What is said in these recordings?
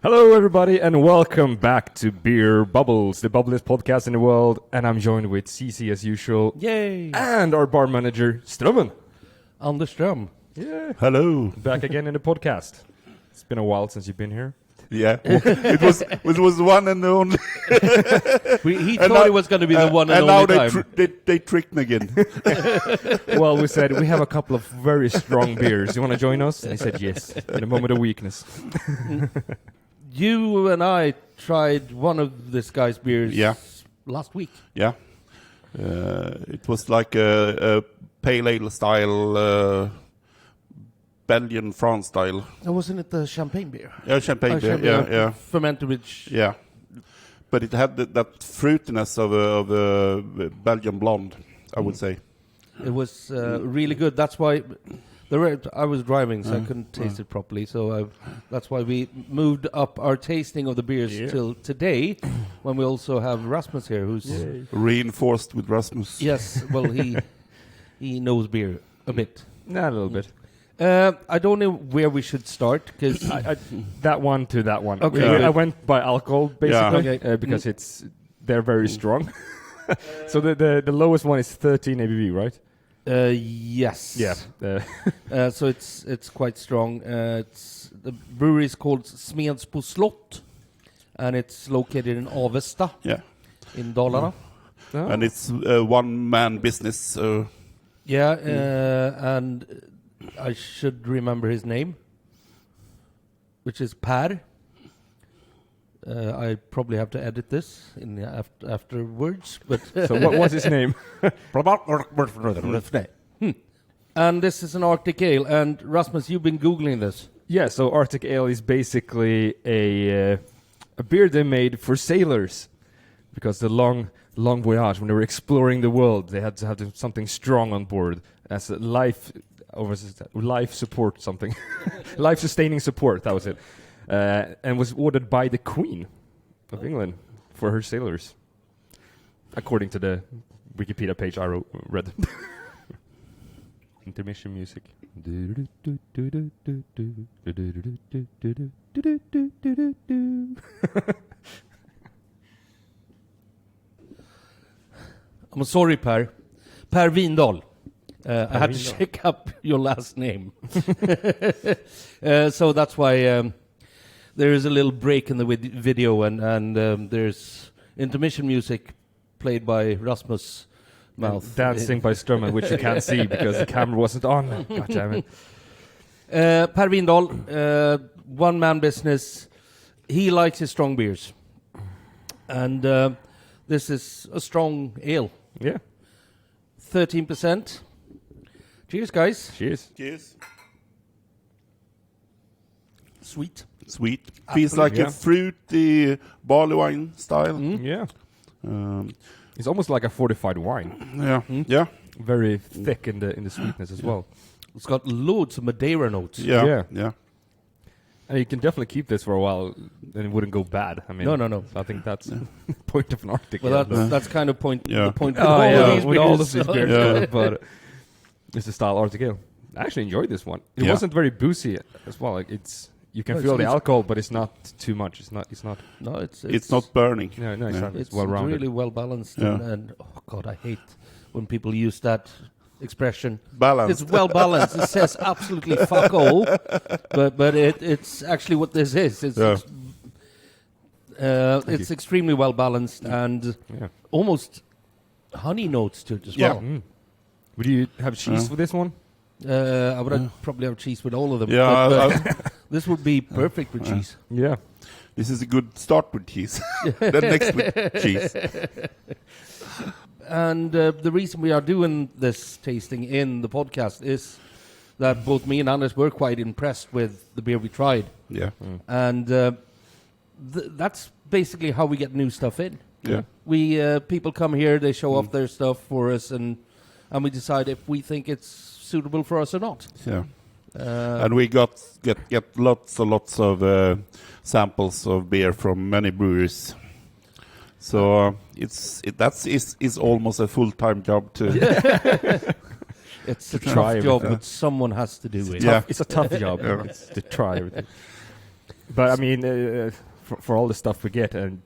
Hello, everybody, and welcome back to Beer Bubbles, the bubbliest podcast in the world. And I'm joined with CC as usual. Yay! And our bar manager, Ström. Anders Ström. Yeah. Hello. Back again in the podcast. It's been a while since you've been here. Yeah, it was one and only. He thought it was going to be the one and only now time. they tricked me again. Well, we said we have a couple of very strong beers. You want to join us? And he said yes, in a moment of weakness. You and I tried one of this guy's beers last week. Yeah, it was like a pale ale style, Belgian France style. Wasn't it the champagne beer? Yeah, champagne beer. Yeah. Fermented with... Yeah, but it had that fruitiness of a Belgian blonde, I would say. It was really good. That's why... I was driving, so I couldn't taste it properly. So that's why we moved up our tasting of the beers till today, when we also have Rasmus here, who's reinforced with Rasmus. Yes, well he knows beer a bit. Nah, a little bit. I don't know where we should start because that one to that one. Okay. I went by alcohol basically because they're very strong. So the lowest one is 13 ABV, right? Yes. Yeah. So it's quite strong. The brewery is called Smedsbo Slott, and it's located in Avesta. Yeah. In Dalarna. Oh. And it's a one-man business. And I should remember his name, which is Pär. I probably have to edit this in the afterwards. But So what was his name? And this is an Arctic Ale. And Rasmus, you've been Googling this. Yeah, so Arctic Ale is basically a beer they made for sailors, because the long voyage, when they were exploring the world, they had to have something strong on board as a life support, something life sustaining support. That was it, and was ordered by the Queen of England for her sailors, according to the Wikipedia page I read. Intermission music. I'm sorry, Pår Windal. I had to check up your last name. So that's why there is a little break in the video, and there's intermission music played by Rasmus' mouth. Dancing by Ström, which you can't see because the camera wasn't on. God damn it. Pår Windal, one-man business. He likes his strong beers. And this is a strong ale. Yeah. 13%. Cheers, guys. Cheers. Cheers. Sweet. Feels like a fruity barley wine style. Yeah. It's almost like a fortified wine. Yeah. Very thick in the sweetness as well. It's got loads of Madeira notes. Yeah. And you can definitely keep this for a while, and it wouldn't go bad. I mean, No. So I think that's the point of an Arctic. Well, that's kind of point. Yeah. The point with all of these these beers. beers, but it's a style Arctic Ale. I actually enjoyed this one. It wasn't very boozy as well. Like you can feel the alcohol, but it's not too much. It's not. No, It's not burning. No, exactly. It's well rounded. really well balanced. Yeah. And oh god, I hate when people use that expression. Balanced. It's well balanced. It says absolutely fuck all, but it's actually what this is. It's extremely well balanced and almost honey notes to it as well. Would you have cheese for this one? I would probably have cheese with all of them. Yeah, but this would be perfect with cheese. Yeah. This is a good start with cheese. Then next with cheese. And the reason we are doing this tasting in the podcast is that both me and Anders were quite impressed with the beer we tried. Yeah. And that's basically how we get new stuff in. Yeah. We people come here, they show off their stuff for us, and we decide if we think it's suitable for us or not. Yeah. And we get lots and lots of samples of beer from many breweries. So it's almost a full-time job to. It's a try tough job, everything. but someone has to do it. It's a tough job. It's to try everything. But I mean, for all the stuff we get, and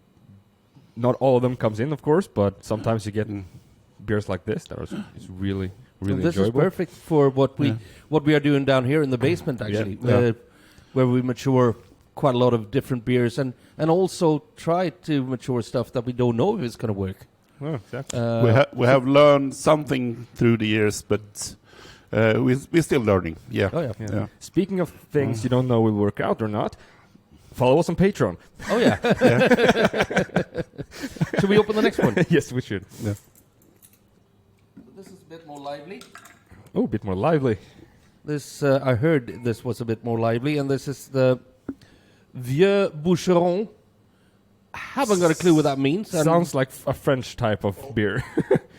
not all of them comes in, of course, but sometimes you get beers like this that is really This enjoyable. is perfect for what we are doing down here in the basement, actually, where we mature quite a lot of different beers and also try to mature stuff that we don't know if it's going to work. Oh, exactly. We have learned something through the years, but we're still learning. Yeah. Oh yeah. Yeah. Speaking of things you don't know will work out or not, follow us on Patreon. Oh yeah. Should we open the next one? Yes, we should. Yeah. This is a bit more lively. Oh, a bit more lively. This I heard this was a bit more lively, and this is the Vieux Boucheron. Haven't got a clue what that means. Sounds like a French type of beer.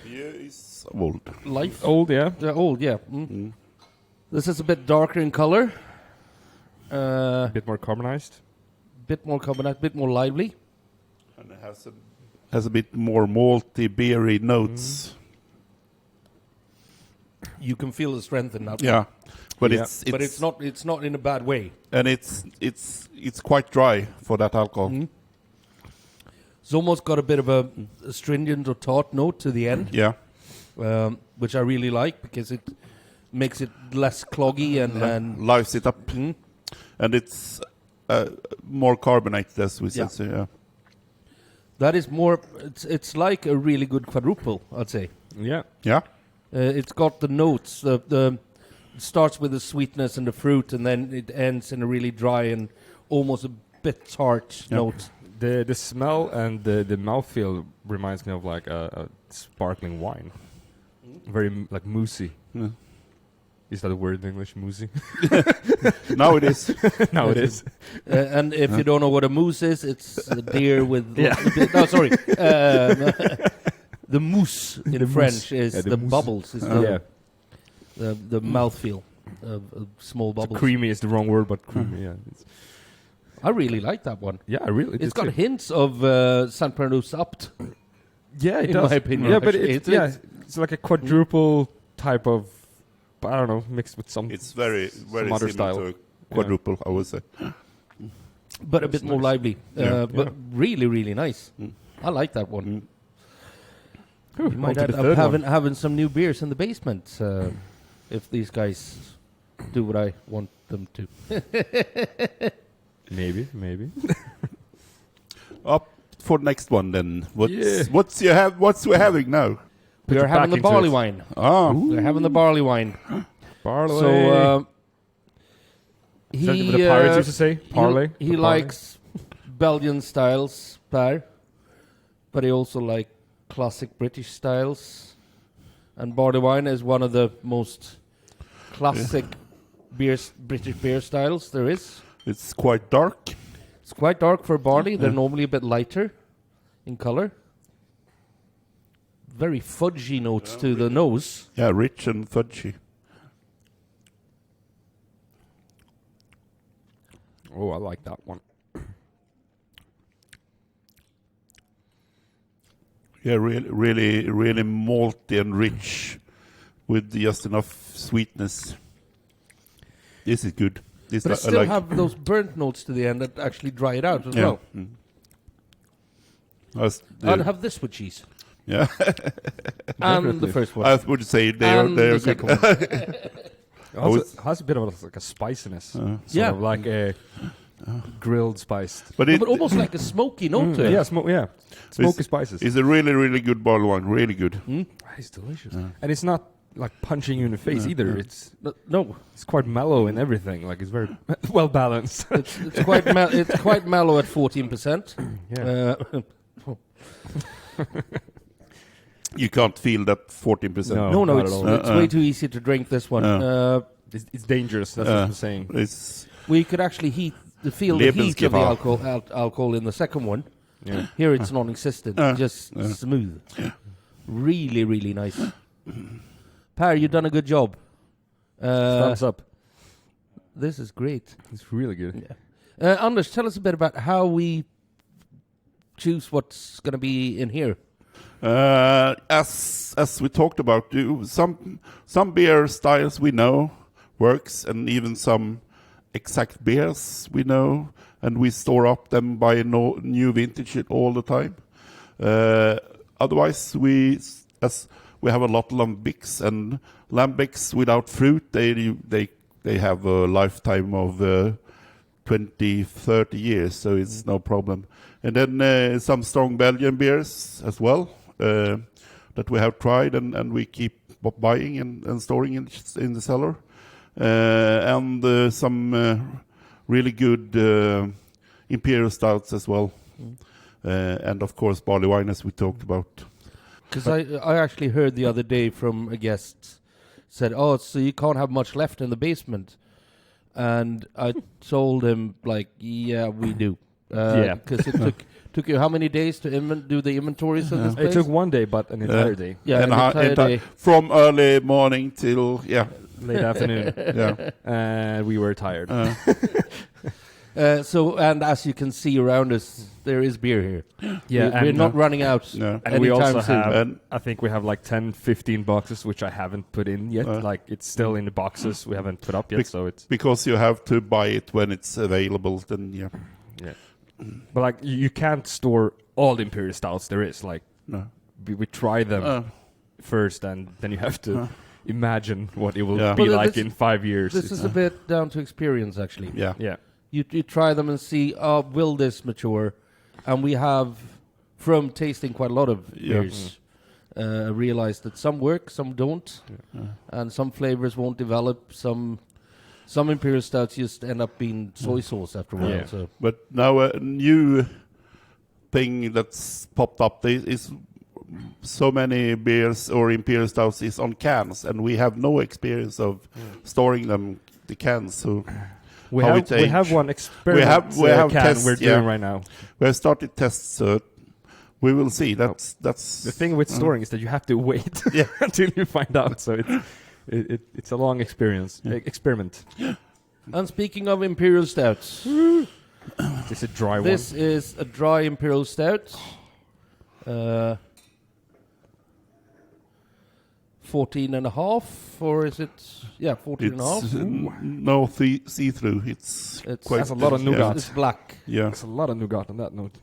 Beer is old. Life. Old, yeah. They're old, yeah. This is a bit darker in color. A bit more carbonized. Bit more carbonate, bit more lively. And it has a bit more malty, beery notes. You can feel the strength in that. Yeah, but Yeah. It's not in a bad way. and it's quite dry for that alcohol. It's almost got a bit of a astringent or tart note to the end, Yeah, which I really like because it makes it less cloggy and lives it up, and it's more carbonated, as we said. Yeah. So, yeah. that is more. It's like a really good quadruple, I'd say. Yeah. Yeah. It's got the notes. The it starts with the sweetness and the fruit, and then it ends in a really dry and almost a bit tart note. The smell and the mouthfeel reminds me of like a sparkling wine. Very like moussey. Yeah. Is that a word in English, moussey? Now it is. Now it is. And if you don't know what a mousse is, it's a beer with... No, sorry. The mousse in French is the mousse. bubbles. Is Yeah. the mouthfeel of small bubbles. Creamy is the wrong word, but creamy, yeah. I really like that one. Yeah, I really. It's got hints of Saint Bernard's Abt. Yeah, it in does. my opinion, Yeah, but actually. it's like a quadruple type of, I don't know, mixed with some. It's very other similar style. to a quadruple, I would say. But a bit more lively. But really, really nice. I like that one. You might on to end the up third having some new beers in the basement if these guys do what I want them to. Maybe. Up for next one then. Yeah. What's we having now? We are your having back the into barley it. wine. Oh, We're having the barley wine. Barley. So Is that what the pirates used to say? Parley. He The parley? likes Belgian styles, Per, but he also likes classic British styles. And barley wine is one of the most classic British beer styles there is. it's quite dark. It's quite dark for barley. They're normally a bit lighter in color. Very fudgy notes to the nose. Yeah, rich and fudgy. Oh, I like that one. Yeah, really malty and rich, with just enough sweetness. This is good. This But it I still like. have those burnt notes to the end that actually dry it out as Yeah. well. Yeah. I'd have this with cheese. Yeah, And the first one. I would say they are And good. the second one. It also has a bit of like a spiciness. Sort Yeah. of like a grilled spiced. But No, it but almost like a smoky note to it. Yeah, smoky spices. is a really good bottle wine. Really good. It's delicious. And it's not like punching you in the face either. No, It's quite mellow and everything. Like it's very well balanced. it's quite mellow at 14%. Yeah. You can't feel that 14%. No. No, not at all. it's way too easy to drink this one. It's dangerous. That's what I'm saying. It's We could actually feel the heat of the Lebensgefahr. alcohol in the second one. Yeah. Here it's non-existent, just smooth. Really, really nice. Per, you've done a good job. Thumbs up. This is great. It's really good. Anders, tell us a bit about how we choose what's going to be in here. As we talked about, some beer styles we know works, and even some exact beers we know, and we store up them by new vintage all the time. Otherwise, we have a lot of lambics, and lambics without fruit, they have a lifetime of 20, 30 years, so it's no problem. And then some strong Belgian beers as well that we have tried, and we keep buying and storing in the cellar. And some really good imperial stouts as well. And of course barley wine, as we talked about. Because I actually heard the other day from a guest said, "Oh, so you can't have much left in the basement," and I told him like, "Yeah, we do." Because it took you how many days to do the inventories of this place? It took 1 day, but an entire day. Yeah, an entire day. From early morning till Late afternoon. yeah. And we were tired. So, and as you can see around us, there is beer here. Yeah, we're not running out. No. And we also soon. have, I think we have like 10, 15 boxes, which I haven't put in yet. Like, it's still in the boxes we haven't put up yet, so it's... Because you have to buy it when it's available, then Yeah. But like, you can't store all the Imperial Stouts there is. Like, no. we try them first, and then you have to imagine what it will Yeah. be But like this- in 5 years. This is a bit down to experience, actually. Yeah. Yeah. You try them and see, will this mature? And we have, from tasting quite a lot of beers, realized that some work, some don't, and some flavors won't develop. Some Imperial Stouts just end up being soy sauce after a while. Yeah. So. But now a new thing that's popped up is so many beers or Imperial Stouts is on cans, and we have no experience of storing them, the cans. So We how have, it age. we have one experiment we have can tests, we're doing right now. we have started tests, so we will see. That's The thing with storing is that you have to wait until you find out. So it's a long experiment. And speaking of Imperial Stouts, It's a dry one. this is a dry Imperial Stout. 14 and a half, or is it? Yeah, 14 and a half. it's no see-through. It's quite. That's a lot of nougat. It's black. Yeah. There's a lot of nougat on that note.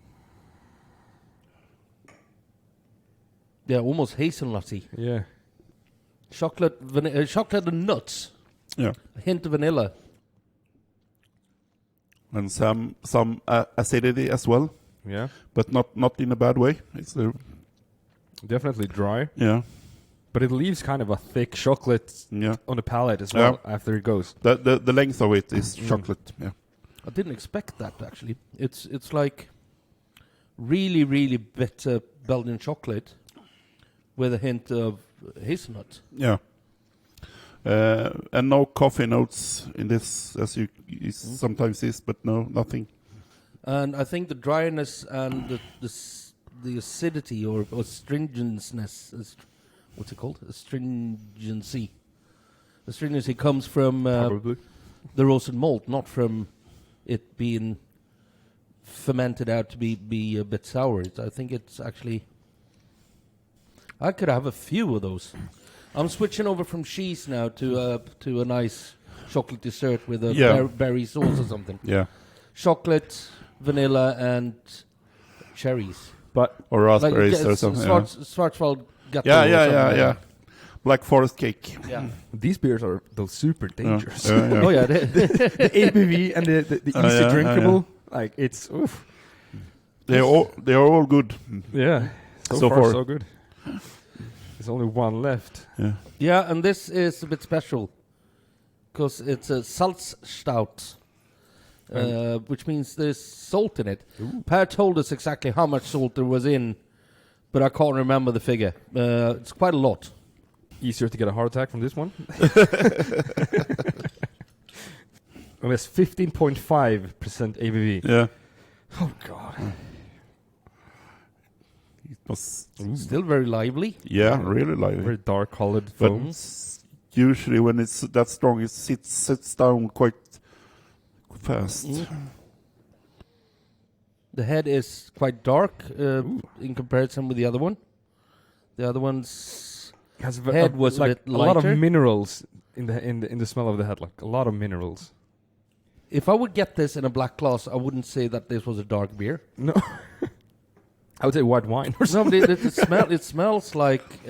Yeah, almost hazelnutty. Yeah. Chocolate and nuts. Yeah. A hint of vanilla. And some acidity as well, Yeah. but not in a bad way. It's Definitely dry. yeah. But it leaves kind of a thick chocolate Yeah. on the palate as well after it goes. The length of it is chocolate. Yeah. I didn't expect that, actually. It's like really, really bitter Belgian chocolate with a hint of hazelnut. Yeah. And no coffee notes in this, as you sometimes is, but no, nothing. And I think the dryness and the acidity or stringency is, what's it called? Astringency. The stringency comes from Probably. the roasted malt, not from it being fermented out to be a bit sour. I think it's actually... I could have a few of those. I'm switching over from cheese now to a nice chocolate dessert with a berry sauce or something. Yeah. Chocolate, vanilla, and cherries. Or raspberries or something. Schwarzwald Gatto. Yeah. Black Forest cake. Yeah. These beers are those super dangerous. Yeah. Oh yeah. The ABV and the easy drinkable, like it's oof. They are all good. Yeah. So far, so good. There's only one left. Yeah. Yeah, and this is a bit special because it's a Salzstout, which means there's salt in it. Per told us exactly how much salt there was in, but I can't remember the figure. It's quite a lot. Easier to get a heart attack from this one. Well, it's 15.5% ABV. Yeah. Oh god. It was Still very lively. really lively. Very dark colored But foam. usually when it's that strong, it sits down quite fast. The head is quite dark in comparison with the other one. The other one's head was like a bit a lot of lighter. minerals in the smell of the head, like a lot of minerals. if I would get this in a black glass, I wouldn't say that this was a dark beer. No. I would say white wine or No, something. but it smells like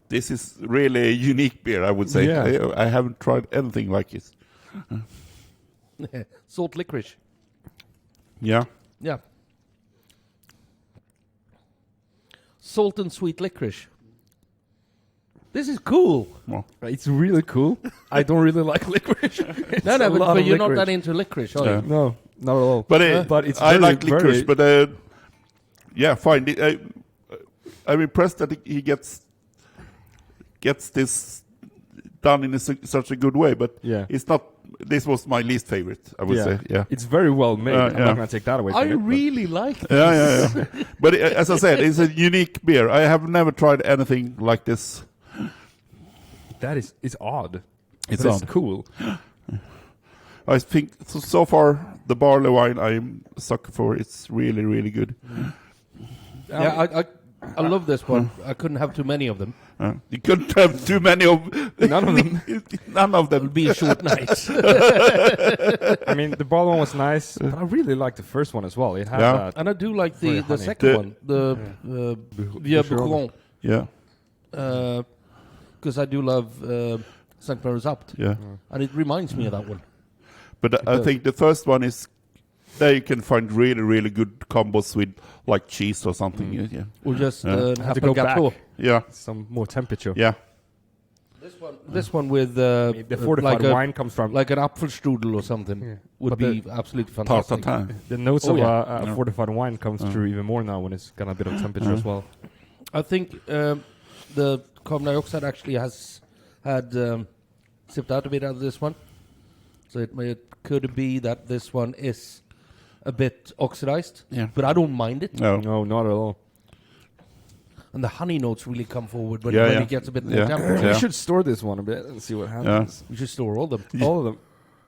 This is really a unique beer, I would say. Yeah. I haven't tried anything like it. salt licorice. Yeah. Yeah. Salt and sweet licorice. This is cool. Well, It's really cool. I don't really like licorice. No, but you're not that into licorice, are you? No, not at all. but it's I very, like licorice, very- but yeah, fine. I'm impressed that he gets this done in such a good way, but Yeah. it's not. This was my least favorite, I would say. Yeah. It's very well made. I'm yeah. not going to take that away from I it, but- really like this. Yeah. But as I said, it's a unique beer. I have never tried anything like this. That is, it's odd. It's But odd. It's cool. I think so far the barley wine I'm a sucker for. It's really, really good. Yeah, I love this one. I couldn't have too many of them. You couldn't have too many of None of them. None of It them. would be a short night. I mean, the ball one was nice, but I really liked the first one as well. It had Yeah. that. And I do like Very the honey. second The- one, the Boucheron. Boucheron, Yeah, because I do love St. Mary's Abt, yeah. and it reminds me of that one. But I think the first one is there you can find really, really good combos with like cheese or something. Yeah, Or just Yeah. Have to go back. gâteau. yeah, Some more temperature. yeah. This one with The fortified like wine comes from like an Apfelstrudel or something Yeah. would But be absolutely Tart fantastic. tatin. the notes Oh, of yeah. a fortified wine comes through even more now when it's got a bit of temperature as well. I think the carbon dioxide actually has had sipped out a bit out of this one, so it could be that this one is a bit oxidized. Yeah. But I don't mind it, No. No, not at all. and the honey notes really come forward when, Yeah, when yeah. it gets a bit more Yeah. temperature. We Yeah. should store this one a bit and see what happens. We should store all them. All of them.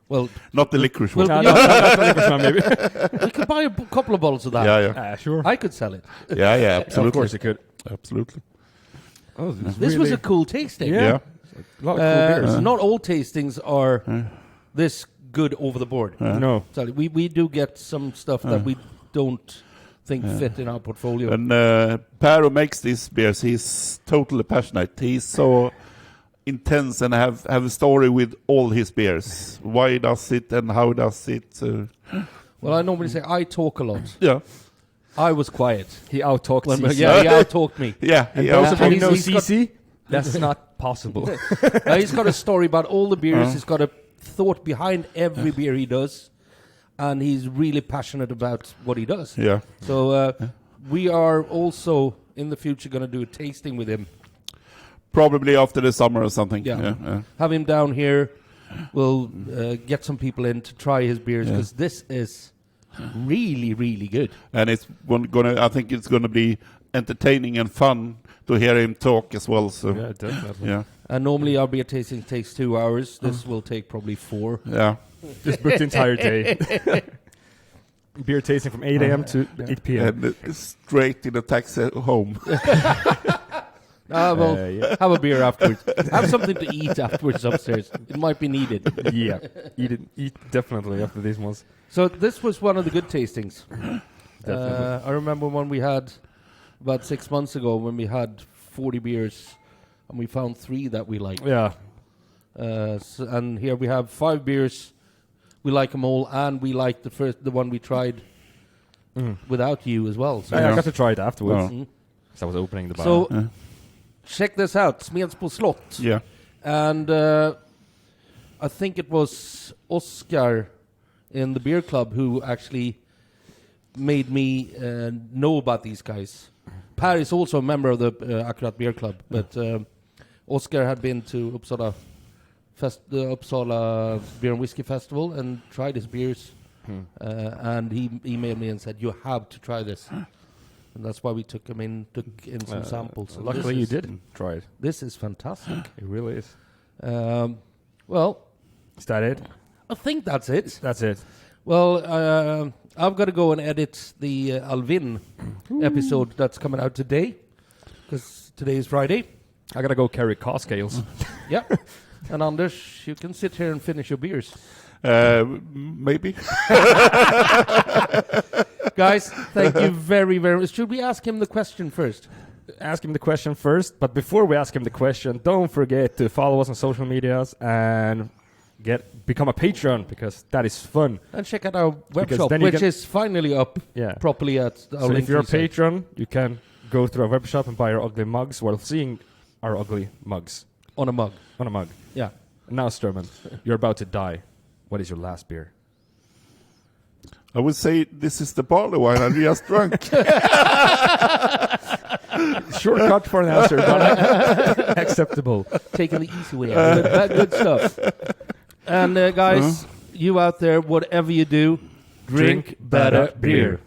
Well, Not the licorice Well, one. No, not the licorice one, maybe. we could buy a couple of bottles of that. Yeah, yeah, Sure. I could sell it. yeah. Of Absolutely, course you could. absolutely. Oh, This was a cool tasting. Yeah. Yeah. a lot of cool beers. Not all tastings are this good over the board. No. So we do get some stuff that we don't think fit in our portfolio. And Per who makes these beers, he's totally passionate. He's so intense and have a story with all his beers. Why he does it and how he does it. Well, I normally say I talk a lot. Yeah, I was quiet. He out-talked When, CC. yeah, he out-talked me. yeah. And yeah. those of you who he's- know he's got- CC, that's not possible. He's got a story about all the beers. He's got a thought behind every beer he does. And he's really passionate about what he does. Yeah. So we are also, in the future, going to do a tasting with him. Probably after the summer or something. Yeah. Yeah. Have him down here. We'll get some people in to try his beers, Yeah. because this is really, really good. And it's I think it's gonna be entertaining and fun to hear him talk as well. So Yeah, definitely. yeah, And normally our beer tasting takes 2 hours. This will take probably 4. yeah. Just booked the entire day. Beer tasting from 8 a.m. to 8 p.m. And straight in the taxi home. Well, Yeah. have a beer afterwards. Have something to eat afterwards upstairs. It might be needed. Yeah. Eat definitely after these ones. So this was one of the good tastings. Definitely. I remember when we had, about 6 months ago, when we had 40 beers, and we found 3 that we liked. Yeah. And here we have 5 beers. We like them all, and we like the one we tried without you as well. So, I got to try it afterwards. Mm. So I was opening the bar. So check this out, Smedsbo Slott. Yeah. And I think it was Oscar in the beer club who actually made me know about these guys. Per is also a member of the Akkurat beer club, but Oscar had been to Uppsala the Uppsala Beer and Whiskey Festival and tried his beers, and he emailed me and said, "You have to try this." And that's why we took in some samples. So luckily you did try it. This is fantastic. It really is. Well, Is that it? I think that's it. That's it. Well, I've got to go and edit the Alvin episode that's coming out today, because today is Friday. I gotta go carry car scales. Yeah. And Anders, you can sit here and finish your beers. Maybe. Guys, thank you very, very much. Should we ask him the question first? Ask him the question first, but before we ask him the question, don't forget to follow us on social medias and become a patron, because that is fun. And check out our web Because shop, then you which can- is finally up properly at our So if you're a Linktree site. patron, you can go through our web shop and buy our ugly mugs while seeing our ugly mugs On a mug. on a mug. Yeah. Now, Ström, you're about to die. What is your last beer? I would say this is the barley wine I just drank. Shortcut for an answer, but acceptable. Taking the easy way out. Good stuff. And guys, you out there, whatever you do, drink better beer.